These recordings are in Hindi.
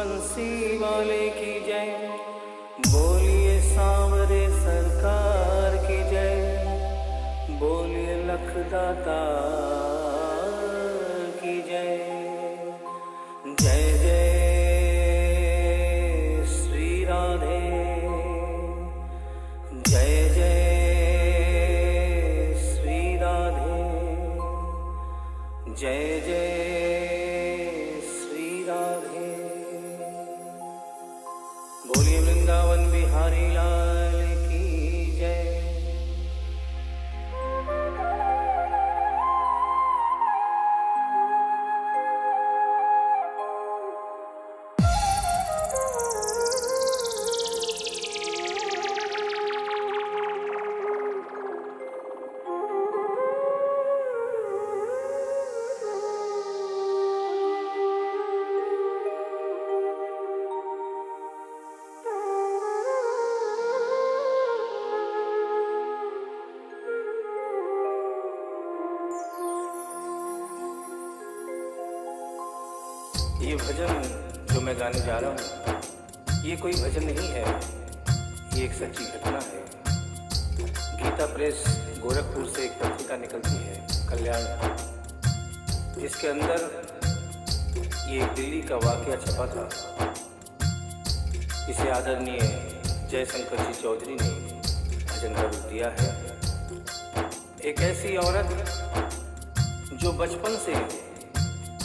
बंसी वाले की जय, बोलिए सांवरे सरकार की जय, बोलिए लखदाता की जय। जय जय श्री राधे, जय जय श्री राधे, जय जय श्री राधे। बोलिए वृंदावन बिहारी लाल की जय। ये भजन जो मैं गाने जा रहा हूँ, ये कोई भजन नहीं है, ये एक सच्ची घटना है। गीता प्रेस गोरखपुर से एक पत्रिका निकलती है कल्याण, जिसके अंदर ये दिल्ली का वाकया छपा था। इसे आदरणीय जयशंकर जी चौधरी ने भजन का रूप दिया है। एक ऐसी औरत जो बचपन से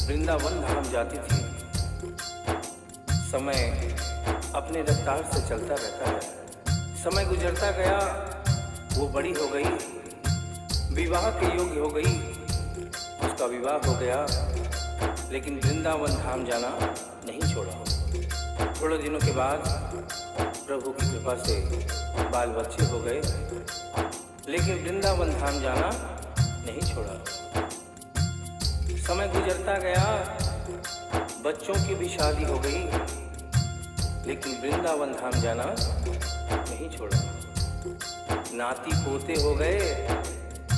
वृंदावन धाम जाती थी, समय अपने रफ्तार से चलता रहता है। समय गुजरता गया, वो बड़ी हो गई, विवाह के योग्य हो गई, उसका विवाह हो गया, लेकिन वृंदावन धाम जाना नहीं छोड़ा। थोड़े दिनों के बाद प्रभु की कृपा से बाल बच्चे हो गए, लेकिन वृंदावन धाम जाना नहीं छोड़ा। समय गुजरता गया, बच्चों की भी शादी हो गई, लेकिन वृंदावन धाम जाना नहीं छोड़ा। नाती पोते हो गए,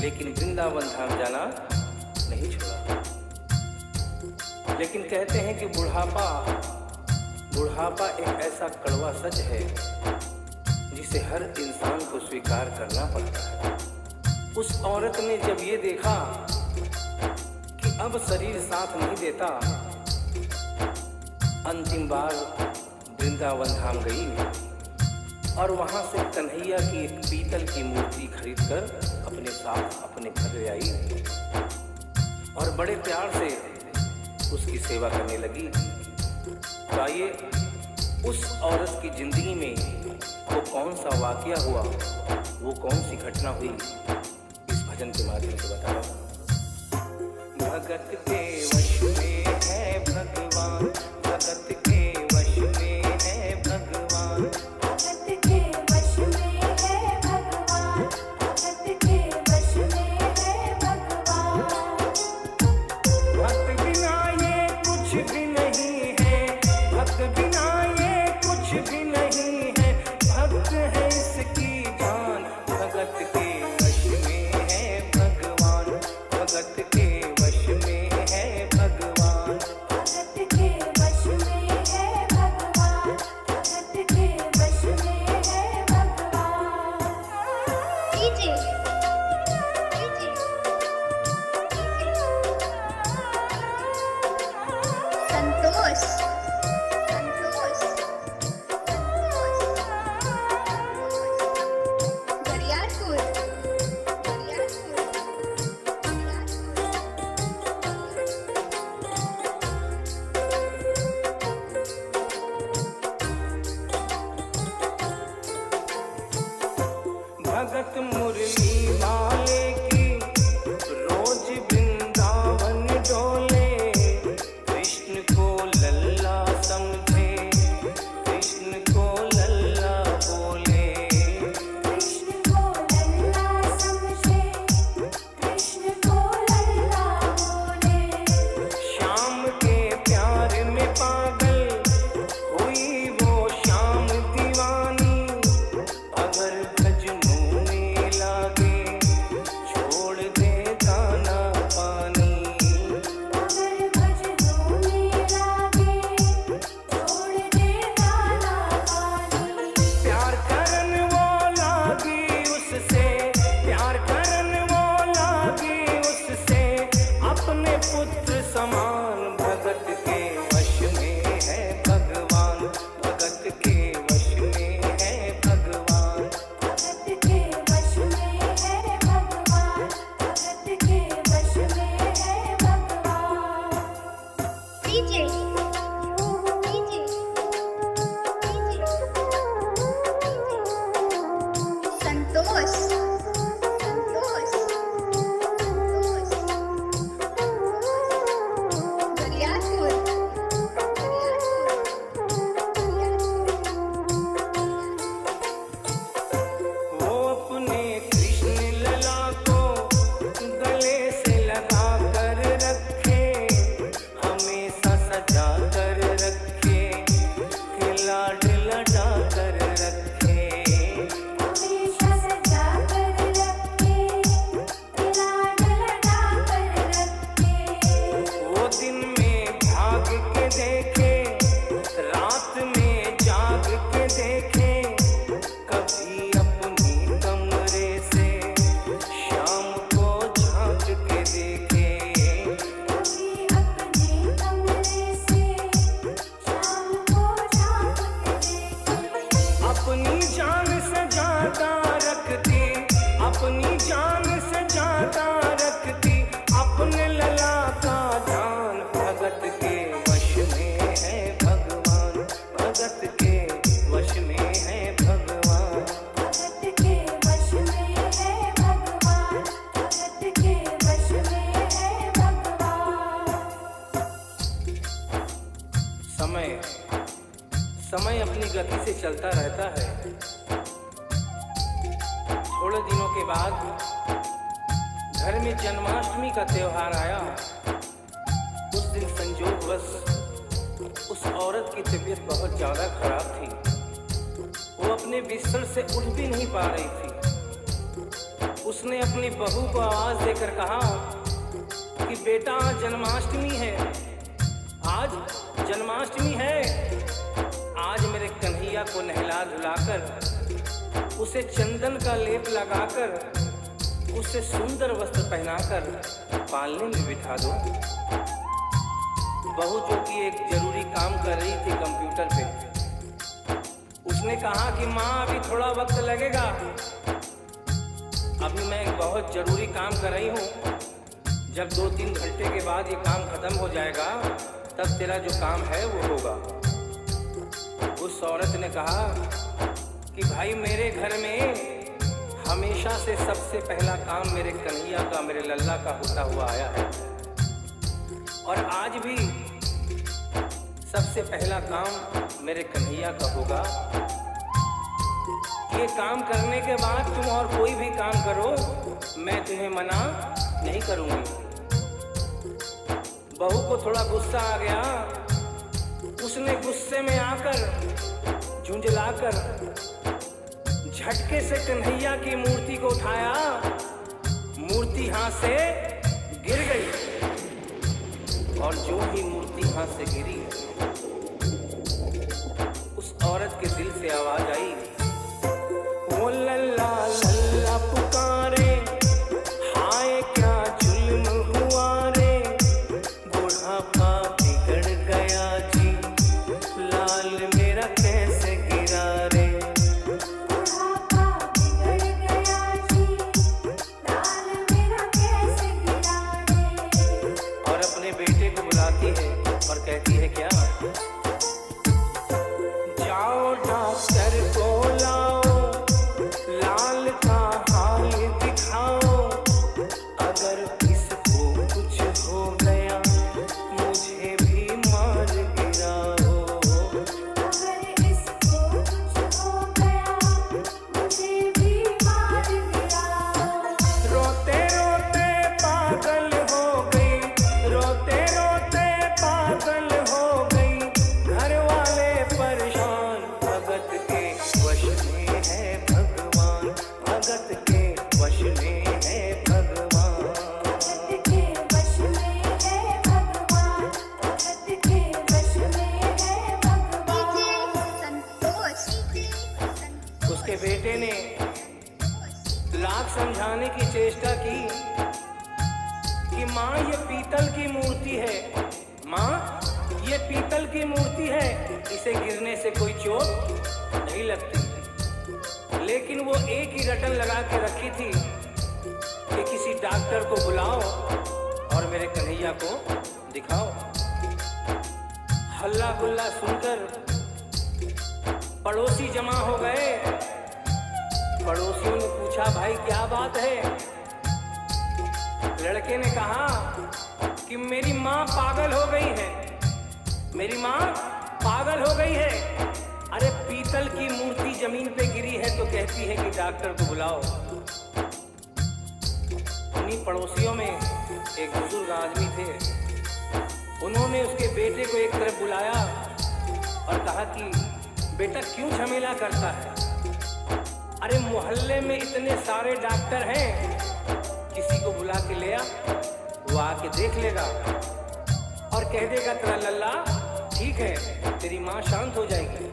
लेकिन वृंदावन धाम जाना नहीं छोड़ा। लेकिन कहते हैं कि बुढ़ापा एक ऐसा कड़वा सच है जिसे हर इंसान को स्वीकार करना पड़ता है। उस औरत ने जब ये देखा कि अब शरीर साथ नहीं देता, अंतिम बार वृंदावन धाम गई और वहां से कन्हैया की एक पीतल की मूर्ति खरीदकर अपने साथ अपने घर ले आई और बड़े प्यार से उसकी सेवा करने लगी। तो आइए उस औरत की जिंदगी में वो कौन सा वाकया हुआ, वो कौन सी घटना हुई, इस भजन के माध्यम से बता रहा हूँ। भगत के वश में है भगवान, भगत के वश में है भगवान, भगत के वश में है भगवान, भगत के वश में है भगवान। भक्त बिना ये कुछ भी नहीं है, भक्त बिना ये कुछ भी नहीं है, भक्त है इसकी जान। भगत के वश में है भगवान, भगत के वश में है भगवान। समय अपनी गति से चलता रहता है। थोड़े दिनों के बाद घर में जन्माष्टमी का त्योहार आया। उस दिन संजोगवश उस औरत की तबीयत बहुत ज़्यादा खराब थी। वो अपने बिस्तर से उठ भी नहीं पा रही थी। उसने अपनी बहू को आवाज़ देकर कहा कि बेटा, आज जन्माष्टमी है, आज जन्माष्टमी है। आज मेरे कन्हैया को नहला धुलाकर, उसे चंदन का लेप लगाकर, उसे सुंदर वस्त्र पहनाकर पालने में बिठा दो। बहू जो कि एक जरूरी काम कर रही थी कंप्यूटर पे, उसने कहा कि माँ अभी थोड़ा वक्त लगेगा, अभी मैं एक बहुत जरूरी काम कर रही हूँ। जब 2-3 घंटे के बाद ये काम खत्म हो जाएगा तब तेरा जो काम है वो होगा। उस औरत ने कहा कि भाई, मेरे घर में हमेशा से सबसे पहला काम मेरे कन्हैया का, मेरे लल्ला का होता हुआ आया है, और आज भी सबसे पहला काम मेरे कन्हैया का होगा। ये काम करने के बाद तुम और कोई भी काम करो, मैं तुम्हें मना नहीं करूंगी। बहू को थोड़ा गुस्सा आ गया। उसने गुस्से में आकर, झुंझलाकर झटके से कन्हैया की मूर्ति को उठाया। मूर्ति हाथ से गिर गई, और जो ही मूर्ति हाथ से गिरी, उस औरत के दिल से आवाज आई, वो लल्ला लल्ला पुकारे, हाय क्या जुल्म हुआ रे, बुढ़ापा बिगड़ गया जी, लाल मेरा कैसे गिरा रे। बुढ़ापा बिगड़ गया जी, लाल मेरा कैसे गिरा रे। और अपने बेटे को बुलाती है और कहती है क्या, जाओ डॉक्टर को लाओ, लाल का हाल दिखाओ, अगर इसको कुछ हो गया मुझे भी मार गिराओ। अगर इसको कुछ हो गया मुझे भी मार गिराओ। रोते रोते पागल हो गई, रोते रोते पागल हो गई, घर वाले परेशान, भगत के वश में है भगवान, भगत के वश में है भगवान। भगत के वश में है भगवान, भगत के वश में है भगवान। उसके बेटे ने लाख समझाने की चेष्टा की कि माँ, ये पीतल की मूर्ति है, माँ ये पीतल की मूर्ति है, इसे गिरने से कोई चोट नहीं लगती। लेकिन वो एक ही रटन लगा के रखी थी कि किसी डॉक्टर को बुलाओ और मेरे कन्हैया को दिखाओ। हल्ला गुल्ला सुनकर पड़ोसी जमा हो गए। पड़ोसियों ने पूछा, भाई क्या बात है? लड़के ने कहा कि मेरी माँ पागल हो गई है, मेरी माँ पागल हो गई है। अरे पीतल की मूर्ति जमीन पे गिरी है तो कहती है कि डॉक्टर को बुलाओ। उन्हीं पड़ोसियों में एक बुजुर्ग आदमी थे। उन्होंने उसके बेटे को एक तरफ बुलाया और कहा कि बेटा क्यों झमेला करता है? अरे मोहल्ले में इतने सारे डॉक्टर हैं, किसी को बुला के ले आ, वो आके देख लेगा और कह देगा तेरा लल्ला ठीक है, तेरी माँ शांत हो जाएगी।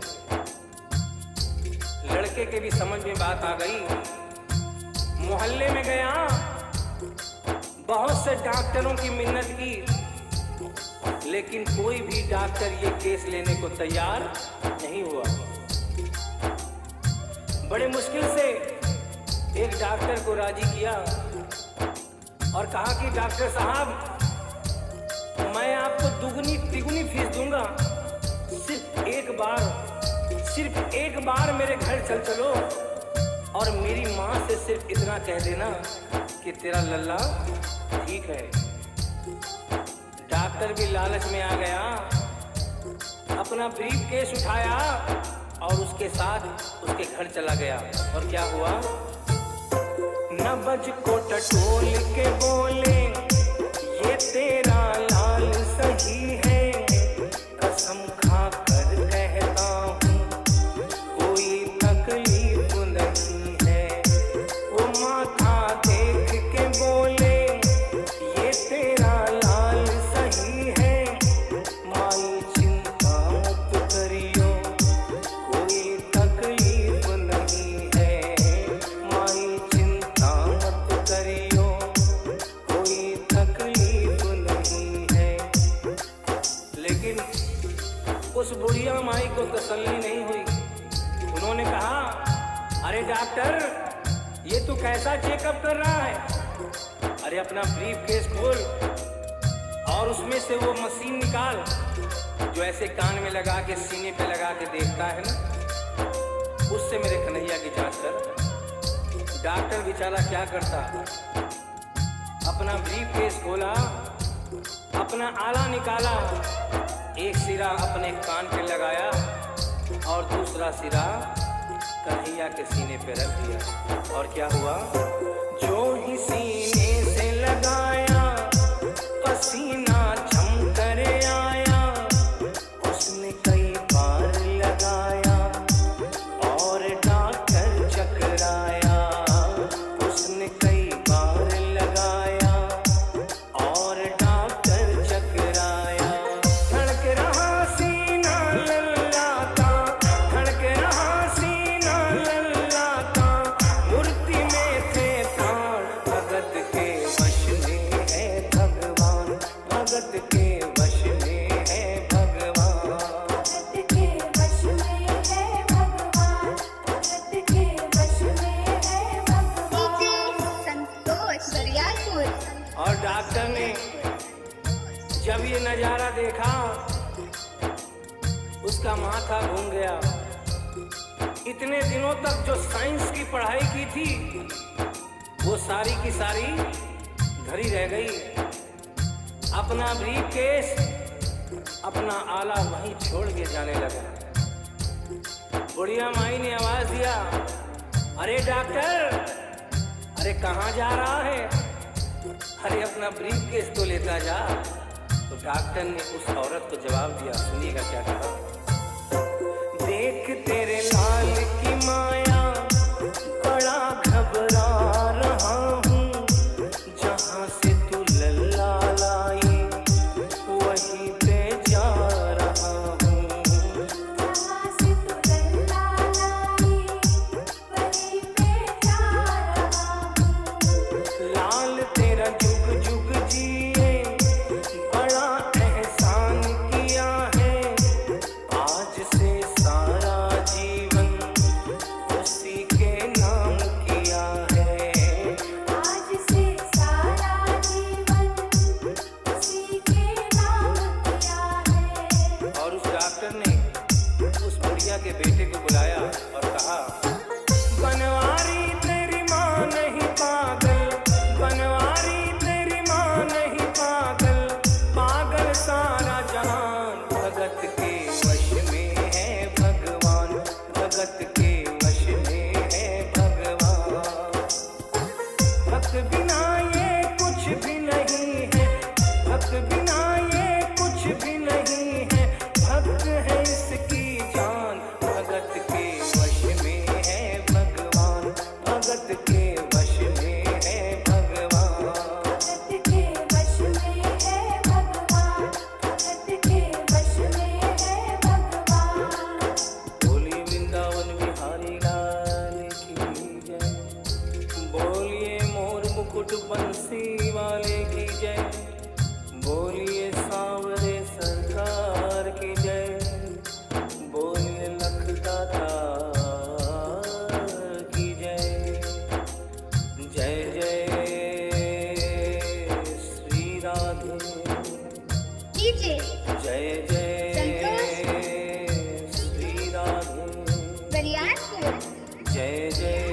लड़के के भी समझ में बात आ गई। मोहल्ले में गया, बहुत से डॉक्टरों की मिन्नत की, लेकिन कोई भी डॉक्टर ये केस लेने को तैयार नहीं हुआ। बड़े मुश्किल से एक डॉक्टर को राजी किया और कहा कि डॉक्टर साहब, मैं आपको दुगनी तिगुनी फीस दूंगा, सिर्फ एक बार मेरे घर चल चलो और मेरी माँ से सिर्फ इतना कह देना कि तेरा लल्ला ठीक है। डॉक्टर भी लालच में आ गया, अपना ब्रीफ केस उठाया और उसके साथ उसके घर चला गया। और क्या हुआ? नबज को टटोल के बोले, ये तेरा लाल सही है, कसम खा कर कहता हूँ कोई तकलीफ नहीं है। वो माथा देख के बोले, ये तेरा लाल सही है, माई चिंता मत करियो कोई तकलीफ नहीं है, माई चिंता मत करियो कोई तकलीफ नहीं है। लेकिन उस बुढ़िया माई को तसल्ली नहीं हुई। उन्होंने कहा, अरे डॉक्टर, ये तू कैसा चेकअप कर रहा है? अरे अपना ब्रीफ केस खोल और उसमें से वो मशीन निकाल जो ऐसे कान में लगा के सीने पे लगा के देखता है ना, उससे मेरे कन्हैया की जांच कर। डॉक्टर बेचारा क्या करता, अपना ब्रीफ केस खोला, अपना आला निकाला, एक सिरा अपने कान पे लगाया और दूसरा सिरा कन्हैया के सीने पे रख दिया। और क्या हुआ? जो ही सीने से लगाया, पसीना छम कर आया, उसने कई बार लगाया और डॉक्टर चकराया, उसने कई बार लगाया और डॉक्टर चकराया। धड़क रहा सीना लल्ला का, धड़क रहा सीना लल्ला का, मूर्ति में थे प्राण, भगत के वश में है भगवान, भगत के वश में है भगवान। भगत के वश में है भगवान, भगत के वश में है भगवान। संतोष बरियारपुर। और डॉक्टर ने जब ये नजारा देखा, उसका माथा घूम गया। इतने दिनों तक जो साइंस की पढ़ाई की थी, वो सारी की सारी धरी रह गई। अपना ब्रीफ केस, अपना आला वहीं छोड़ के जाने लगा। बुढ़िया माई ने आवाज दिया, अरे डॉक्टर, अरे कहाँ जा रहा है? अरे अपना ब्रीफ केस तो लेता जा। तो डॉक्टर ने उस औरत को जवाब दिया, सुनिएगा क्या कहा। देख तेरे लाल की माया, बड़ा घबरा रहा हूँ, जहाँ से तू लल्ला लाई वहीं पे जा रहा हूँ। जहाँ से तू लल्ला लाई, वहीं पे जा रहा हूँ। लाल तेरा जुग जुग जिए, बड़ा एहसान किया है, आज से सारा जीवन उसी के नाम किया है। आज से सारा जीवन उसी के नाम किया है। और उस डॉक्टर ने उस बुढ़िया के बेटे को बुलाया और कहा, बनवारी तेरी माँ नहीं पागल, बनवारी तेरी माँ नहीं पागल, पागल सारा जहान, भगत के वश में है भगवान, भगत के वश में है भगवान। भक्त बिना ये कुछ भी नहीं है, भक्त बिना ये कुछ भी नहीं है, भक्त है इसकी जान, भगत के वश में है भगवान, भगत के वश में है भगवान। भगत के वश में है भगवान, भगत के वश में है भगवान। बोली वृंदावन बिहारी लाल की जय, बोलिए मोर मुकुट बंसी वाले की जय, बोलिए सांवरे सरकार की जय, बोलिए लखदाता की जय। जय जय श्री राधे, डीजे जय जय श्री राधे, बरियारपुर। जय जय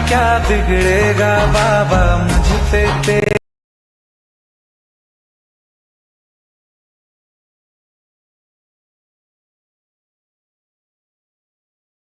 क्या बिगड़ेगा बाबा मुझ पे तेरे